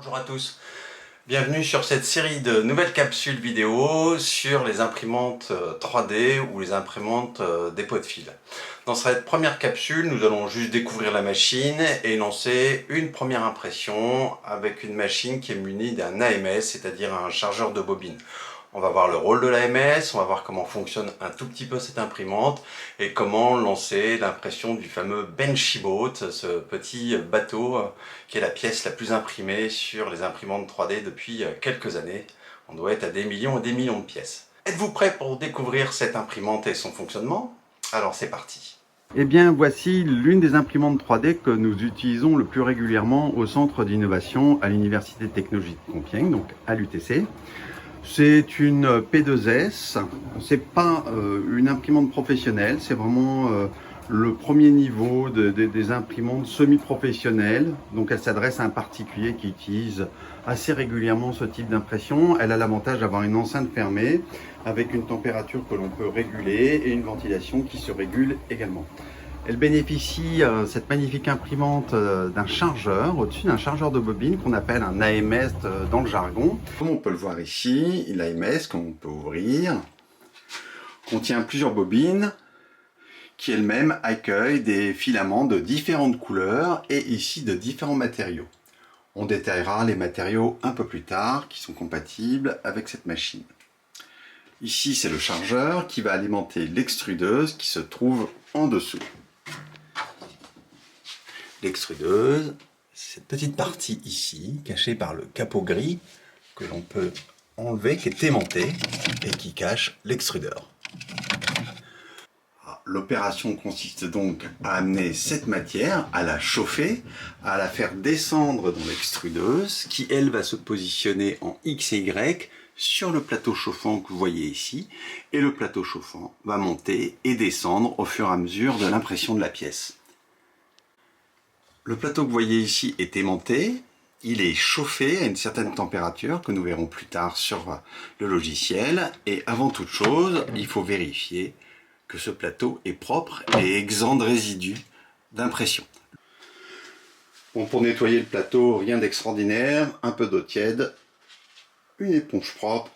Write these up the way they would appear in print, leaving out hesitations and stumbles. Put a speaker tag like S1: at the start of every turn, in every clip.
S1: Bonjour à tous, bienvenue sur cette série de nouvelles capsules vidéo sur les imprimantes 3D ou les imprimantes dépôt de fil. Dans cette première capsule, nous allons juste découvrir la machine et lancer une première impression avec une machine qui est munie d'un AMS, c'est-à-dire un chargeur de bobine. On va voir le rôle de l'AMS, on va voir comment fonctionne un tout petit peu cette imprimante et comment lancer l'impression du fameux Benchiboat, ce petit bateau qui est la pièce la plus imprimée sur les imprimantes 3D depuis quelques années. On doit être à des millions et des millions de pièces. Êtes-vous prêts pour découvrir cette imprimante et son fonctionnement? Alors c'est parti.
S2: Eh bien, voici l'une des imprimantes 3D que nous utilisons le plus régulièrement au Centre d'innovation à l'Université technologique de Compiègne, donc à l'UTC. C'est une P2S, c'est pas une imprimante professionnelle, c'est vraiment le premier niveau des imprimantes semi-professionnelles. Donc elle s'adresse à un particulier qui utilise assez régulièrement ce type d'impression. Elle a l'avantage d'avoir une enceinte fermée avec une température que l'on peut réguler et une ventilation qui se régule également. Elle bénéficie, cette magnifique imprimante, d'un chargeur, au-dessus d'un chargeur de bobine qu'on appelle un AMS dans le jargon. Comme on peut le voir ici, l'AMS qu'on peut ouvrir contient plusieurs bobines qui elles-mêmes accueillent des filaments de différentes couleurs et ici de différents matériaux. On détaillera les matériaux un peu plus tard qui sont compatibles avec cette machine. Ici, c'est le chargeur qui va alimenter l'extrudeuse qui se trouve en dessous. L'extrudeuse, cette petite partie ici, cachée par le capot gris, que l'on peut enlever, qui est aimanté et qui cache l'extrudeur. L'opération consiste donc à amener cette matière, à la chauffer, à la faire descendre dans l'extrudeuse, qui elle va se positionner en X et Y sur le plateau chauffant que vous voyez ici, et le plateau chauffant va monter et descendre au fur et à mesure de l'impression de la pièce. Le plateau que vous voyez ici est aimanté, il est chauffé à une certaine température que nous verrons plus tard sur le logiciel, et avant toute chose, il faut vérifier que ce plateau est propre et exempt de résidus d'impression. Bon, pour nettoyer le plateau, rien d'extraordinaire, un peu d'eau tiède, une éponge propre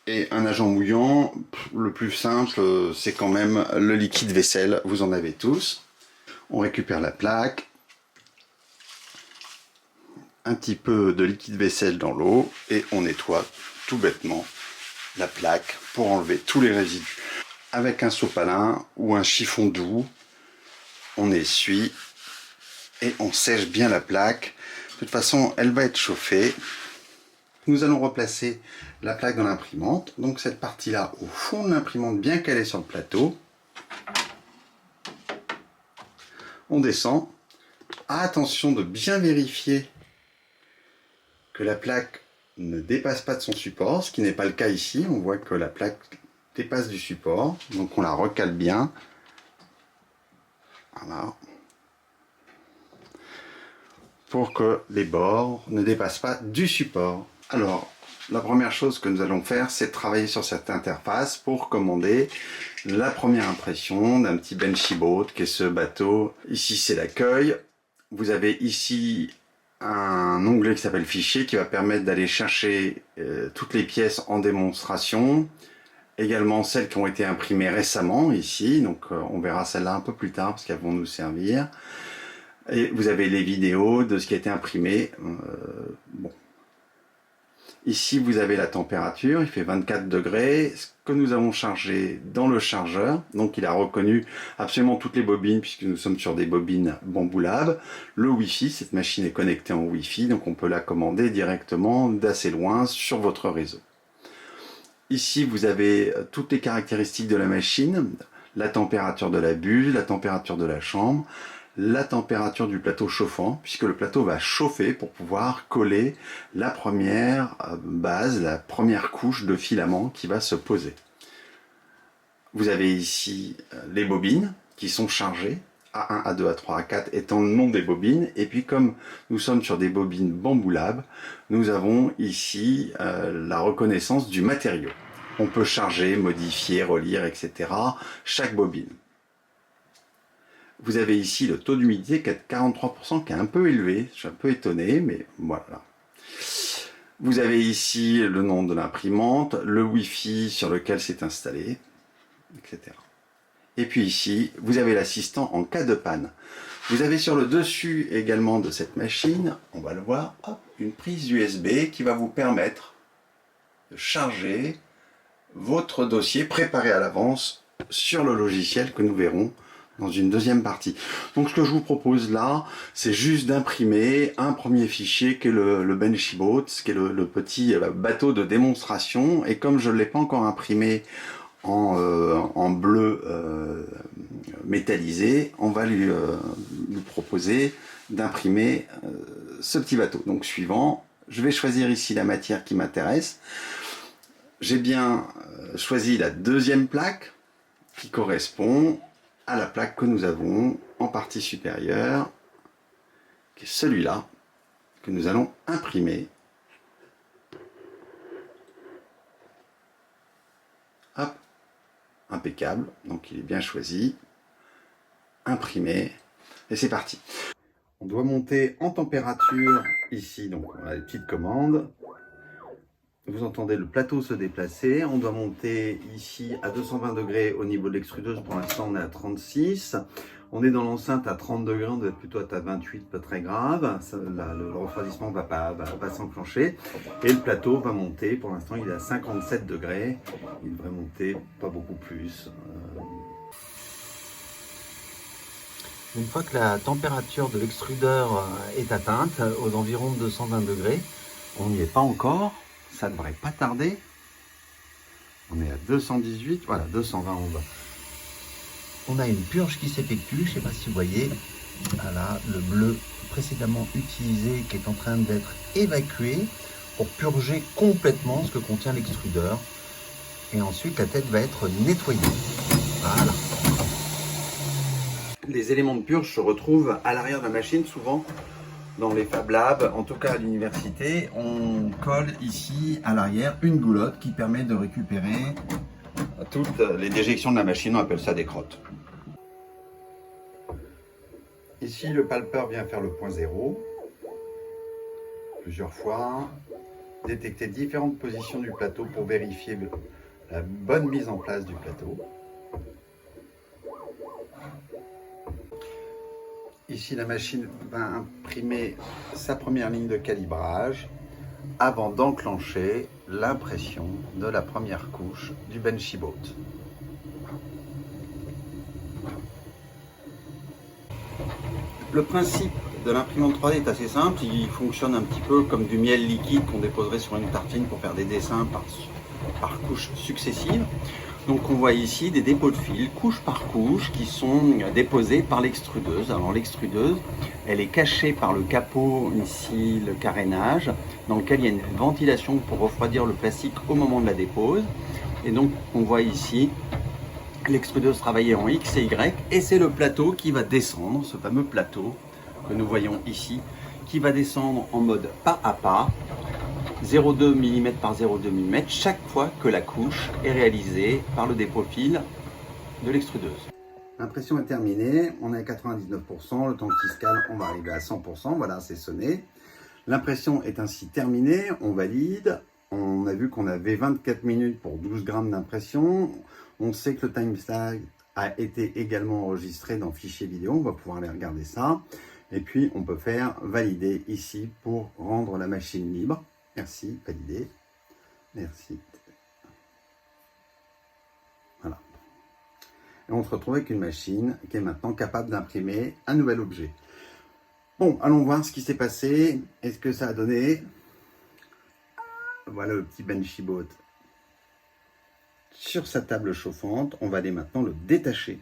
S2: et un agent mouillant. Le plus simple, c'est quand même le liquide vaisselle, vous en avez tous. On récupère la plaque, un petit peu de liquide vaisselle dans l'eau et on nettoie tout bêtement la plaque pour enlever tous les résidus. Avec un sopalin ou un chiffon doux, on essuie et on sèche bien la plaque. De toute façon, elle va être chauffée. Nous allons replacer la plaque dans l'imprimante. Donc cette partie-là au fond de l'imprimante, bien qu'elle est sur le plateau. On descend. Attention de bien vérifier que la plaque ne dépasse pas de son support, ce qui n'est pas le cas ici. On voit que la plaque dépasse du support, donc on la recale bien. Voilà. Pour que les bords ne dépassent pas du support. Alors, la première chose que nous allons faire, c'est travailler sur cette interface pour commander la première impression d'un petit Benchiboat, qui est ce bateau. Ici, c'est l'accueil. Vous avez ici un onglet qui s'appelle Fichier, qui va permettre d'aller chercher toutes les pièces en démonstration. Également celles qui ont été imprimées récemment ici. Donc, on verra celles-là un peu plus tard parce qu'elles vont nous servir. Et vous avez les vidéos de ce qui a été imprimé. Bon. Ici, vous avez la température, il fait 24 degrés, ce que nous avons chargé dans le chargeur. Donc, il a reconnu absolument toutes les bobines, puisque nous sommes sur des bobines Bamboo Lab. Le Wi-Fi, cette machine est connectée en Wi-Fi, donc on peut la commander directement d'assez loin sur votre réseau. Ici, vous avez toutes les caractéristiques de la machine, la température de la bulle, la température de la chambre, la température du plateau chauffant, puisque le plateau va chauffer pour pouvoir coller la première base, la première couche de filament qui va se poser. Vous avez ici les bobines qui sont chargées, A1, A2, A3, A4 étant le nom des bobines, et puis comme nous sommes sur des bobines Bamboo Lab, nous avons ici la reconnaissance du matériau. On peut charger, modifier, relire, etc. chaque bobine. Vous avez ici le taux d'humidité qui est de 43%, qui est un peu élevé. Je suis un peu étonné, mais voilà. Vous avez ici le nom de l'imprimante, le Wi-Fi sur lequel c'est installé, etc. Et puis ici, vous avez l'assistant en cas de panne. Vous avez sur le dessus également de cette machine, on va le voir, hop, une prise USB qui va vous permettre de charger votre dossier préparé à l'avance sur le logiciel que nous verrons dans une deuxième partie. Donc ce que je vous propose là, c'est juste d'imprimer un premier fichier qui est le Benchy-Boat, qui est le petit bateau de démonstration. Et comme je ne l'ai pas encore imprimé en bleu métallisé, on va lui proposer d'imprimer ce petit bateau. Donc suivant, je vais choisir ici la matière qui m'intéresse. J'ai bien choisi la deuxième plaque qui correspond à la plaque que nous avons en partie supérieure, qui est celui-là, que nous allons imprimer. Hop, impeccable, donc il est bien choisi, imprimé, et c'est parti. On doit monter en température ici, donc on a les petites commandes. Vous entendez le plateau se déplacer. On doit monter ici à 220 degrés au niveau de l'extrudeuse. Pour l'instant, on est à 36. On est dans l'enceinte à 30 degrés. On doit être plutôt à 28, pas très grave. Ça, le refroidissement va pas s'enclencher. Et le plateau va monter. Pour l'instant, il est à 57 degrés. Il devrait monter pas beaucoup plus. Une fois que la température de l'extrudeur est atteinte, aux environs de 220 degrés, on n'y est pas encore. Ça ne devrait pas tarder. On est à 218, voilà, 220 on va. On a une purge qui s'effectue, je ne sais pas si vous voyez, voilà, le bleu précédemment utilisé qui est en train d'être évacué pour purger complètement ce que contient l'extrudeur. Et ensuite la tête va être nettoyée. Voilà. Les éléments de purge se retrouvent à l'arrière de la machine souvent. Dans les Fab Labs, en tout cas à l'université, on colle ici à l'arrière une goulotte qui permet de récupérer toutes les déjections de la machine, on appelle ça des crottes. Ici, le palpeur vient faire le point zéro, plusieurs fois, détecter différentes positions du plateau pour vérifier la bonne mise en place du plateau. Ici, la machine va imprimer sa première ligne de calibrage avant d'enclencher l'impression de la première couche du Benchy-Boat. Le principe de l'imprimante 3D est assez simple, il fonctionne un petit peu comme du miel liquide qu'on déposerait sur une tartine pour faire des dessins par couches successives. Donc on voit ici des dépôts de fil, couche par couche, qui sont déposés par l'extrudeuse. Alors l'extrudeuse, elle est cachée par le capot, ici le carénage, dans lequel il y a une ventilation pour refroidir le plastique au moment de la dépose. Et donc on voit ici l'extrudeuse travailler en X et Y, et c'est le plateau qui va descendre, ce fameux plateau que nous voyons ici, qui va descendre en mode pas à pas, 0,2 mm par 0,2 mm chaque fois que la couche est réalisée par le dépôt fil de l'extrudeuse. L'impression est terminée, on est à 99%, le temps qui se calme, on va arriver à 100%, voilà, c'est sonné. L'impression est ainsi terminée, on valide. On a vu qu'on avait 24 minutes pour 12 grammes d'impression. On sait que le timestamp a été également enregistré dans fichier vidéo, on va pouvoir aller regarder ça. Et puis on peut faire valider ici pour rendre la machine libre. Merci, valider. Merci. Voilà. Et on se retrouve avec une machine qui est maintenant capable d'imprimer un nouvel objet. Bon, allons voir ce qui s'est passé. Est-ce que ça a donné? Voilà le petit Benchy-Boat sur sa table chauffante. On va aller maintenant le détacher.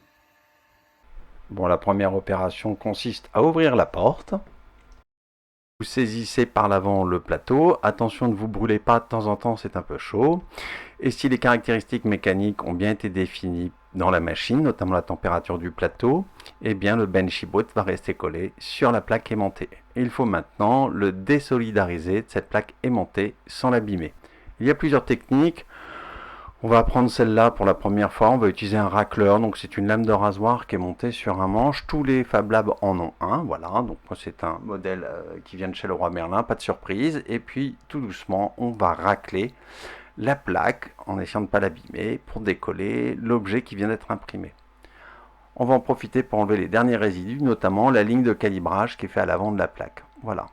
S3: Bon, la première opération consiste à ouvrir la porte. Vous saisissez par l'avant le plateau. Attention, ne vous brûlez pas, de temps en temps c'est un peu chaud. Et si les caractéristiques mécaniques ont bien été définies dans la machine, notamment la température du plateau, eh bien le Benchy-Boat va rester collé sur la plaque aimantée. Il faut maintenant le désolidariser de cette plaque aimantée sans l'abîmer. Il y a plusieurs techniques. On va prendre celle-là pour la première fois, on va utiliser un racleur, donc c'est une lame de rasoir qui est montée sur un manche. Tous les Fab Labs en ont un, voilà, donc moi c'est un modèle qui vient de chez Leroy Merlin, pas de surprise. Et puis tout doucement, on va racler la plaque en essayant de ne pas l'abîmer pour décoller l'objet qui vient d'être imprimé. On va en profiter pour enlever les derniers résidus, notamment la ligne de calibrage qui est faite à l'avant de la plaque. Voilà.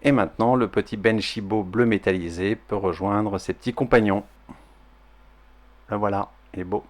S3: Et maintenant, le petit Benshibo bleu métallisé peut rejoindre ses petits compagnons. Le voilà, il est beau.